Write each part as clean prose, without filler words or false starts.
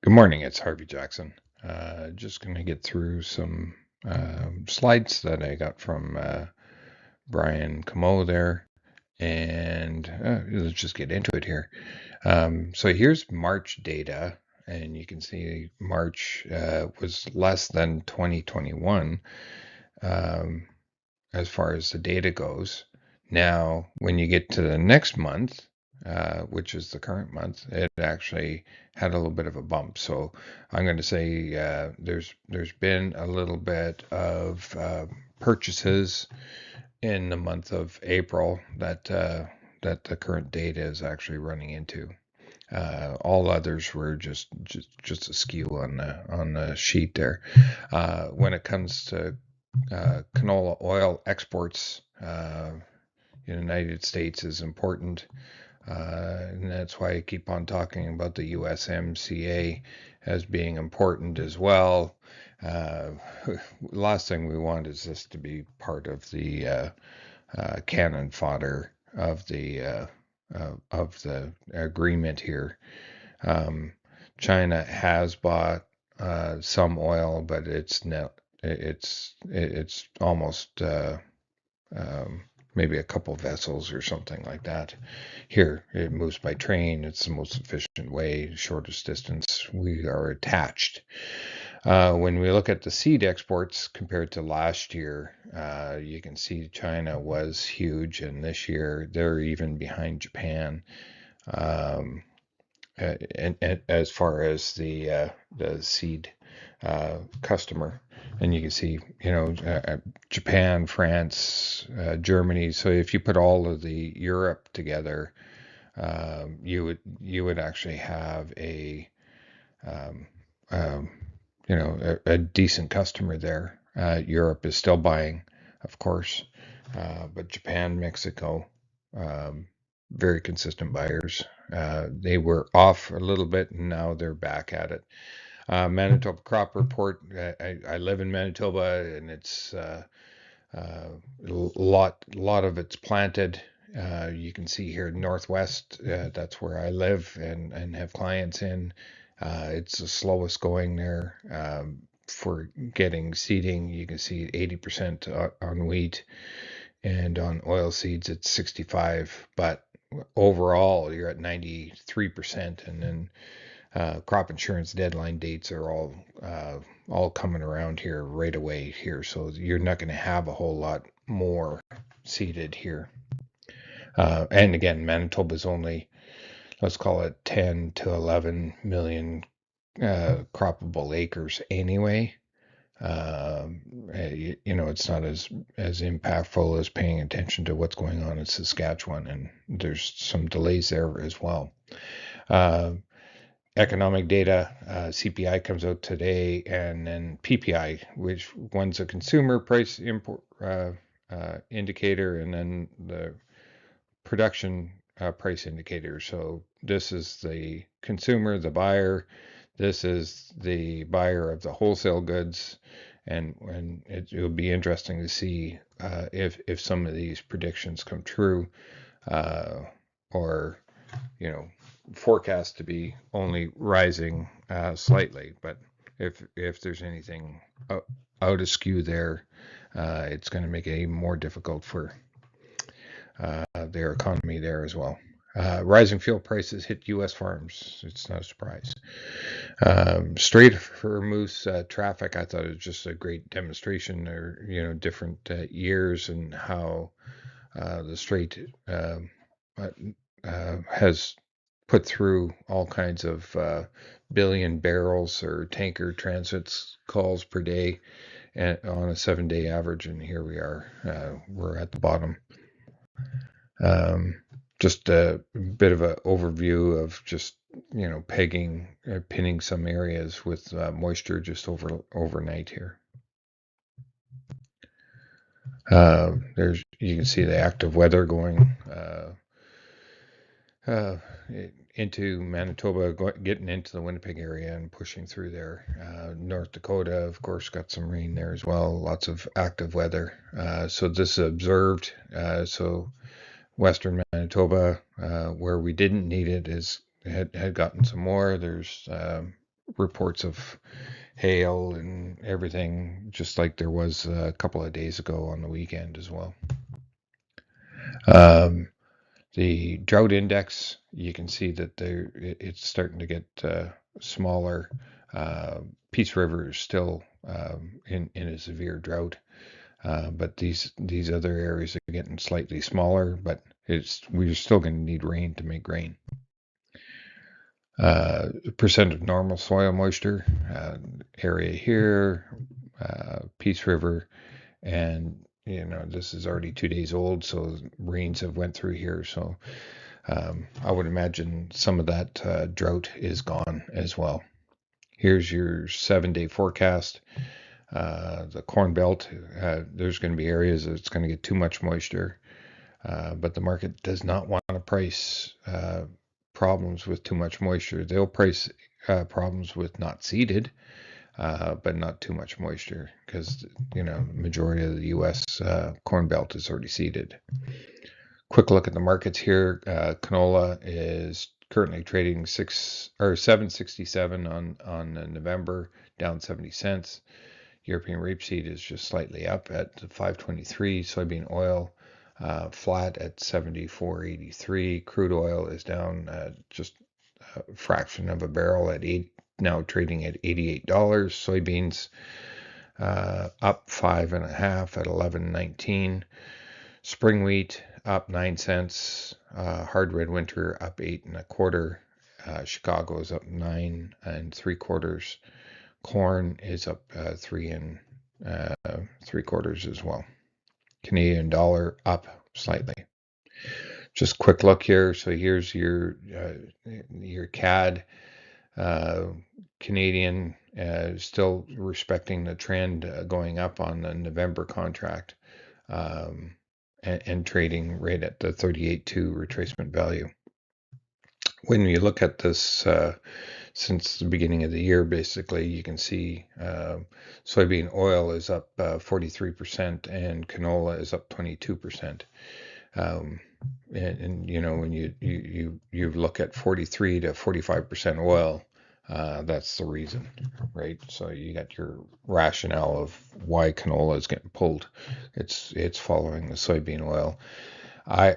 Good morning, it's Harvey Jackson. Just going to get through some slides that I got from Brian Canola there, and let's just get into it here. So here's March data, and you can see March was less than 2021 um, as far as the data goes. Now, when you get to the next month, which is the current month, it actually had a little bit of a bump. So I'm going to say there's been a little bit of purchases in the month of April that the current data is actually running into. All others were just a skew on the sheet there. When it comes to canola oil exports, in the United States is important. And that's why I keep on talking about the USMCA as being important as well. Uh, last thing we want is this to be part of the cannon fodder of the agreement here. Um, China has bought some oil, but it's almost maybe a couple vessels or something like that. Here, it moves by train. It's the most efficient way, shortest distance. We are attached. When we look at the seed exports compared to last year, you can see China was huge, and this year they're even behind Japan. Um, and as far as the seed customer, and you can see, Japan, France, Germany. So if you put all of the Europe together, you would actually have um, um, a decent customer there. Europe is still buying, of course, but Japan, Mexico, um, very consistent buyers. They were off a little bit, and now they're back at it. Manitoba crop report. I live in Manitoba, and it's lot of it's planted. You can see here Northwest. That's where I live and have clients in. It's the slowest going there for getting seeding. You can see 80% on wheat, and on oil seeds it's 65. But overall, you're at 93%, and then crop insurance deadline dates are all coming around here right away here, so you're not going to have a whole lot more seeded here. And again, Manitoba's only, let's call it 10 to 11 million croppable acres anyway. It's not as impactful as paying attention to what's going on in Saskatchewan, and there's some delays there as well. Uh, Economic data, CPI comes out today, and then PPI, which one's a consumer price import indicator, and then the production price indicator. So this is the consumer, the buyer. This is the buyer of the wholesale goods, and it will be interesting to see if some of these predictions come true, or forecast to be only rising slightly. But if there's anything out askew there, it's going to make it even more difficult for their economy there as well. Rising fuel prices hit U.S. farms. It's not a surprise. Strait Hormuz traffic, I thought it was just a great demonstration, or different years, and how the strait has put through all kinds of billion barrels or tanker transits calls per day, and on a 7-day average, and here we are. We're at the bottom. Um, just a bit of an overview of just pinning some areas with moisture just overnight here. There's You can see the active weather going uh, into Manitoba, getting into the Winnipeg area and pushing through there. North Dakota, of course, got some rain there as well. Lots of active weather. So this is observed. So Western Manitoba, where we didn't need it, had gotten some more. There's reports of hail and everything, just like there was a couple of days ago on the weekend as well. Um, the drought index, you can see that it's starting to get smaller. Peace River is still in a severe drought, but these other areas are getting slightly smaller. But we're still going to need rain to make grain. Percent of normal soil moisture area here, Peace River, and this is already 2 days old, so rains have went through here. So I would imagine some of that drought is gone as well. Here's your 7-day forecast. The Corn Belt, there's going to be areas that it's going to get too much moisture, but the market does not want to price problems with too much moisture. They'll price problems with not seeded, but not too much moisture because the majority of the U.S. Corn Belt is already seeded. Quick look at the markets here. Canola is currently trading 7.67 on November, down 70 cents. European rapeseed is just slightly up at 5.23. Soybean oil flat at 74.83. Crude oil is down just a fraction of a barrel at now trading at $88. Soybeans up 5.5 at 11.19. Spring wheat up 9 cents. Hard red winter up 8.25. Chicago is up 9.75. Corn is up 3.75 as well. Canadian dollar up slightly. Just quick look here. So here's your CAD. Canadian still respecting the trend going up on the November contract. And trading right at the 38.2 retracement value. When you look at this since the beginning of the year, basically, you can see soybean oil is up 43% and canola is up 22%. And when you look at 43 to 45% oil, that's the reason, right? So you got your rationale of why canola is getting pulled. It's following the soybean oil. I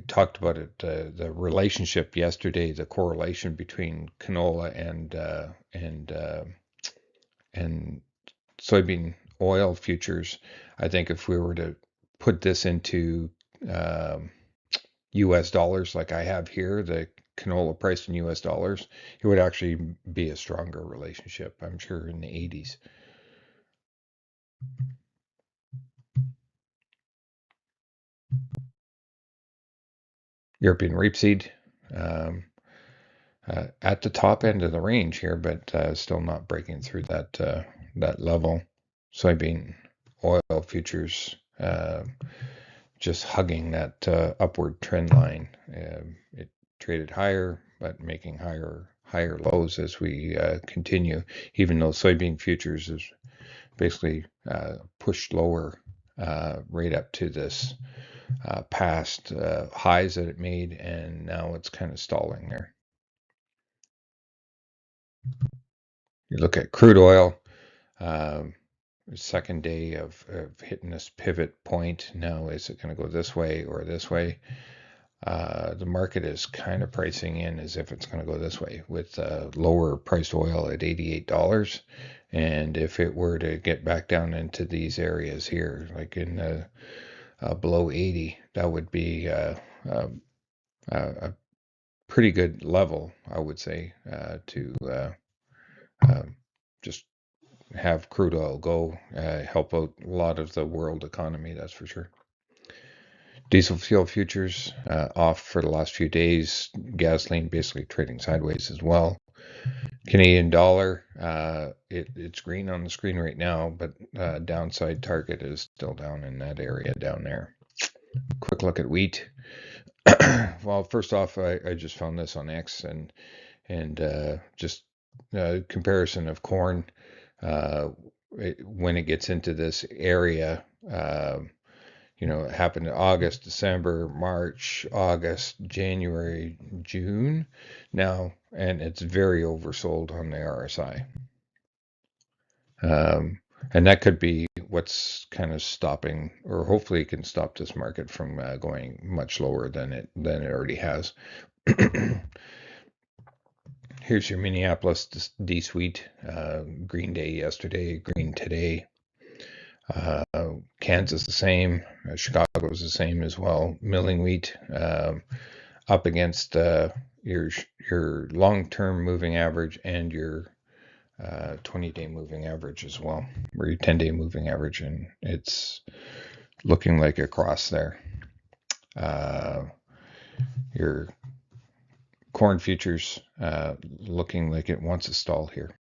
talked about it, the relationship yesterday, the correlation between canola and soybean oil futures. I think if we were to put this into U.S. dollars, like I have here, the canola price in U.S. dollars, it would actually be a stronger relationship, I'm sure, in the 80s. European rapeseed at the top end of the range here, but still not breaking through that level. Soybean oil futures just hugging that upward trend line. It traded higher, but making higher lows as we continue, even though soybean futures is basically pushed lower right up to this past highs that it made, and now it's kind of stalling there. You look at crude oil, second day of hitting this pivot point. Now, is it going to go this way or this way? The market is kind of pricing in as if it's going to go this way with lower priced oil at $88. And if it were to get back down into these areas here, like in below 80, that would be a pretty good level, I would say, to just have crude oil go help out a lot of the world economy, that's for sure. Diesel fuel futures off for the last few days. Gasoline basically trading sideways as well. Canadian dollar, it's green on the screen right now, but downside target is still down in that area down there. Quick look at wheat. Well, first off, I just found this on X and just comparison of corn when it gets into this area. it happened in August, December, March, August, January, June now, and it's very oversold on the RSI. And that could be what's kind of stopping, or hopefully it can stop this market from going much lower than it already has. Here's your Minneapolis D-Suite. Green day yesterday, green today. Kansas the same. Chicago was the same as well. Milling wheat up against your long-term moving average and your 20-day moving average as well, or your 10-day moving average, and it's looking like a cross there. Your corn futures looking like it wants to stall here.